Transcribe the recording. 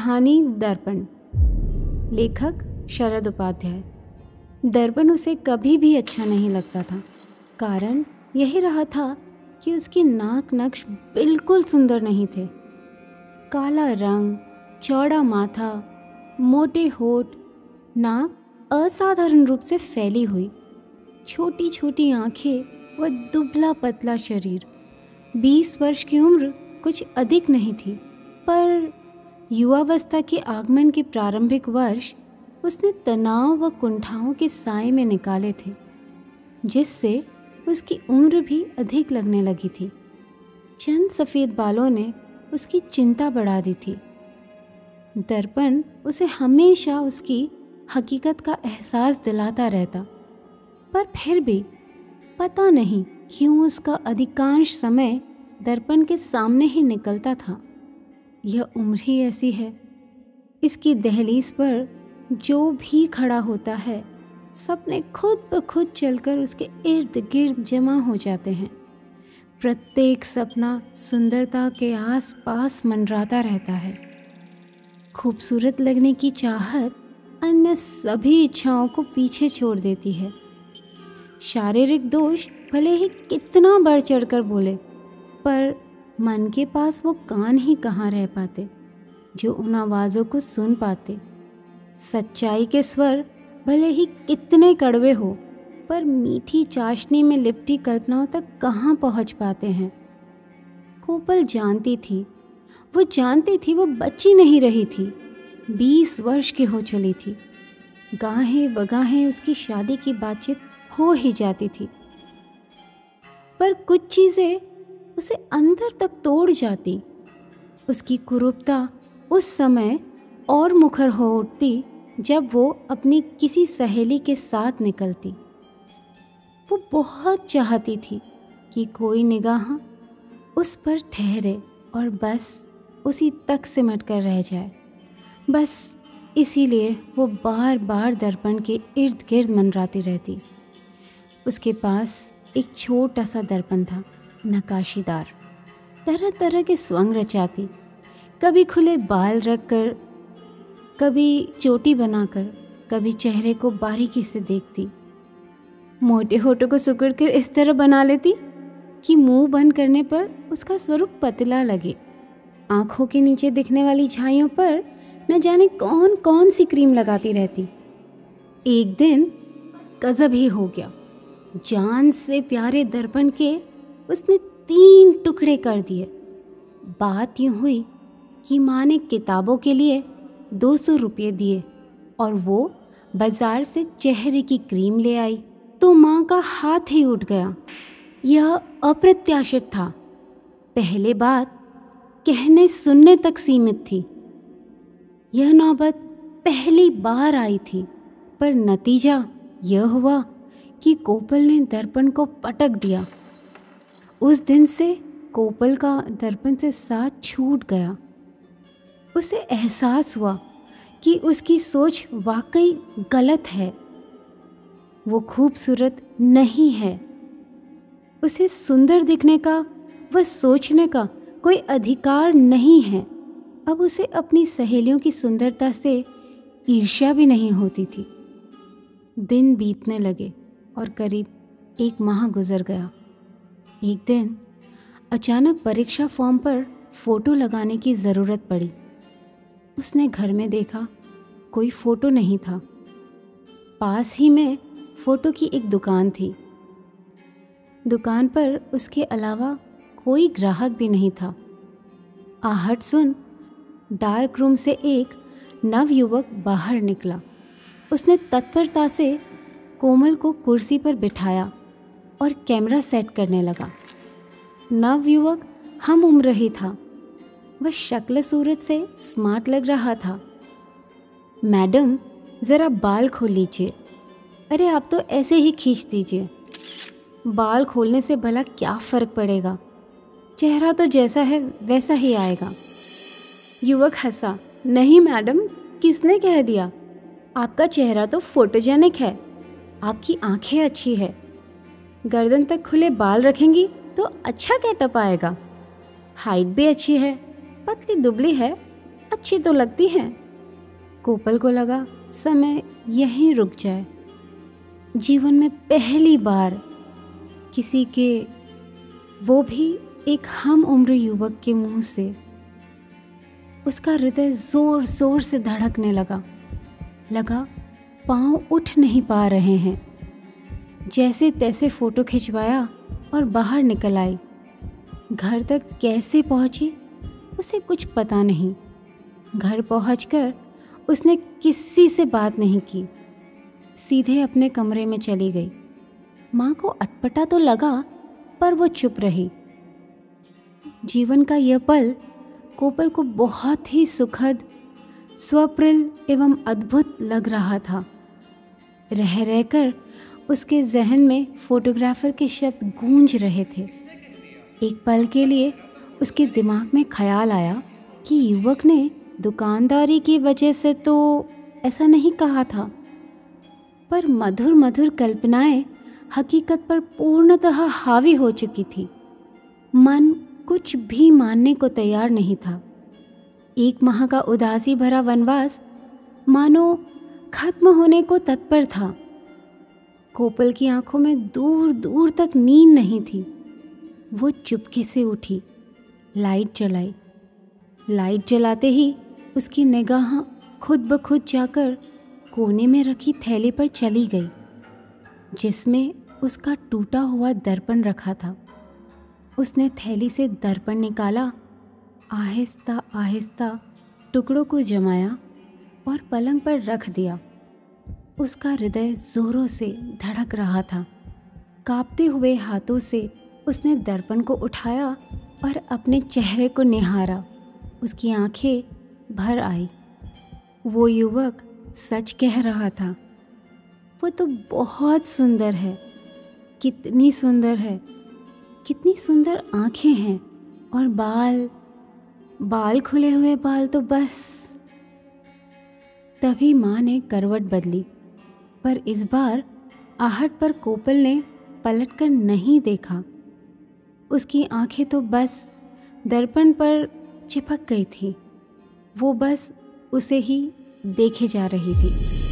कहानी दर्पण। लेखक शरद उपाध्याय। दर्पण उसे कभी भी अच्छा नहीं लगता था। कारण यही रहा था कि उसके नाक नक्श बिल्कुल सुंदर नहीं थे। काला रंग, चौड़ा माथा, मोटे होठ, नाक असाधारण रूप से फैली हुई, छोटी छोटी आंखें व दुबला पतला शरीर। 20 वर्ष की उम्र कुछ अधिक नहीं थी, पर युवावस्था के आगमन के प्रारंभिक वर्ष उसने तनाव व कुंठाओं के साए में निकाले थे, जिससे उसकी उम्र भी अधिक लगने लगी थी। चंद सफ़ेद बालों ने उसकी चिंता बढ़ा दी थी। दर्पण उसे हमेशा उसकी हकीकत का एहसास दिलाता रहता, पर फिर भी पता नहीं क्यों उसका अधिकांश समय दर्पण के सामने ही निकलता था। यह उम्र ही ऐसी है। इसकी दहलीज पर जो भी खड़ा होता है, सपने खुद ब खुद चलकर उसके इर्द गिर्द जमा हो जाते हैं। प्रत्येक सपना सुंदरता के आस पास मंडराता रहता है। खूबसूरत लगने की चाहत अन्य सभी इच्छाओं को पीछे छोड़ देती है। शारीरिक दोष भले ही कितना बढ़ चढ़कर बोले, पर मन के पास वो कान ही कहाँ रह पाते जो उन आवाज़ों को सुन पाते। सच्चाई के स्वर भले ही कितने कड़वे हो, पर मीठी चाशनी में लिपटी कल्पनाओं तक कहाँ पहुँच पाते हैं। कोपल जानती थी वो बच्ची नहीं रही थी। 20 वर्ष की हो चली थी। गाहें बगाहें उसकी शादी की बातचीत हो ही जाती थी, पर कुछ चीज़ें उसे अंदर तक तोड़ जाती। उसकी कुरूपता उस समय और मुखर हो उठती जब वो अपनी किसी सहेली के साथ निकलती। वो बहुत चाहती थी कि कोई निगाह उस पर ठहरे और बस उसी तक सिमट कर रह जाए। बस इसीलिए वो बार बार दर्पण के इर्द गिर्द मंडराती रहती। उसके पास एक छोटा सा दर्पण था, नक्काशीदार। तरह तरह के स्वंग रचाती, कभी खुले बाल रखकर, कभी चोटी बनाकर, कभी चेहरे को बारीकी से देखती। मोटे होठों को सिकुड़कर इस तरह बना लेती कि मुंह बंद करने पर उसका स्वरूप पतला लगे। आंखों के नीचे दिखने वाली झाइयों पर न जाने कौन कौन सी क्रीम लगाती रहती। एक दिन गजब ही हो गया। जान से प्यारे दर्पण के उसने 3 टुकड़े कर दिए। बात यूँ हुई कि माँ ने किताबों के लिए 200 रुपये दिए और वो बाजार से चेहरे की क्रीम ले आई, तो माँ का हाथ ही उठ गया। यह अप्रत्याशित था। पहले बात कहने सुनने तक सीमित थी। यह नौबत पहली बार आई थी, पर नतीजा यह हुआ कि कोपल ने दर्पण को पटक दिया। उस दिन से कोपल का दर्पण से साथ छूट गया। उसे एहसास हुआ कि उसकी सोच वाकई गलत है। वो खूबसूरत नहीं है। उसे सुंदर दिखने का व सोचने का कोई अधिकार नहीं है। अब उसे अपनी सहेलियों की सुंदरता से ईर्ष्या भी नहीं होती थी। दिन बीतने लगे और करीब 1 माह गुजर गया। एक दिन अचानक परीक्षा फॉर्म पर फ़ोटो लगाने की ज़रूरत पड़ी। उसने घर में देखा, कोई फ़ोटो नहीं था। पास ही में फ़ोटो की एक दुकान थी। दुकान पर उसके अलावा कोई ग्राहक भी नहीं था। आहट सुन डार्क रूम से एक नवयुवक बाहर निकला। उसने तत्परता से कोमल को कुर्सी पर बिठाया और कैमरा सेट करने लगा। नवयुवक हम उम्र ही था। वह शक्ल सूरत से स्मार्ट लग रहा था। मैडम, ज़रा बाल खोल लीजिए। अरे आप तो ऐसे ही खींच दीजिए। बाल खोलने से भला क्या फ़र्क पड़ेगा, चेहरा तो जैसा है वैसा ही आएगा। युवक हंसा। नहीं मैडम, किसने कह दिया? आपका चेहरा तो फोटोजेनिक है। आपकी आंखें अच्छी है। गर्दन तक खुले बाल रखेंगी तो अच्छा गेटअप आएगा। हाइट भी अच्छी है, पतली दुबली है, अच्छी तो लगती हैं। कोपल को लगा समय यहीं रुक जाए। जीवन में पहली बार किसी के, वो भी एक हम उम्र युवक के मुंह से, उसका हृदय जोर जोर से धड़कने लगा पांव उठ नहीं पा रहे हैं। जैसे तैसे फोटो खिंचवाया और बाहर निकल आई। घर तक कैसे पहुंची उसे कुछ पता नहीं। घर पहुंचकर उसने किसी से बात नहीं की, सीधे अपने कमरे में चली गई। माँ को अटपटा तो लगा पर वो चुप रही। जीवन का यह पल कोपल को बहुत ही सुखद, स्वप्रिल एवं अद्भुत लग रहा था। रह रहकर उसके जहन में फोटोग्राफर के शब्द गूंज रहे थे। एक पल के लिए उसके दिमाग में ख्याल आया कि युवक ने दुकानदारी की वजह से तो ऐसा नहीं कहा था, पर मधुर मधुर कल्पनाएं हकीकत पर पूर्णतः हावी हो चुकी थी। मन कुछ भी मानने को तैयार नहीं था। 1 माह का उदासी भरा वनवास मानो खत्म होने को तत्पर था। कोपल की आंखों में दूर दूर तक नींद नहीं थी। वो चुपके से उठी, लाइट जलाई। लाइट जलाते ही उसकी निगाह खुद ब खुद जाकर कोने में रखी थैली पर चली गई, जिसमें उसका टूटा हुआ दर्पण रखा था। उसने थैली से दर्पण निकाला, आहिस्ता आहिस्ता टुकड़ों को जमाया और पलंग पर रख दिया। उसका हृदय जोरों से धड़क रहा था। कांपते हुए हाथों से उसने दर्पण को उठाया और अपने चेहरे को निहारा। उसकी आंखें भर आई। वो युवक सच कह रहा था। वो तो बहुत सुंदर है। कितनी सुंदर है, कितनी सुंदर आंखें हैं और बाल खुले हुए बाल तो बस। तभी माँ ने करवट बदली, पर इस बार आहट पर कोपल ने पलटकर नहीं देखा। उसकी आंखें तो बस दर्पण पर चिपक गई थी। वो बस उसे ही देखे जा रही थी।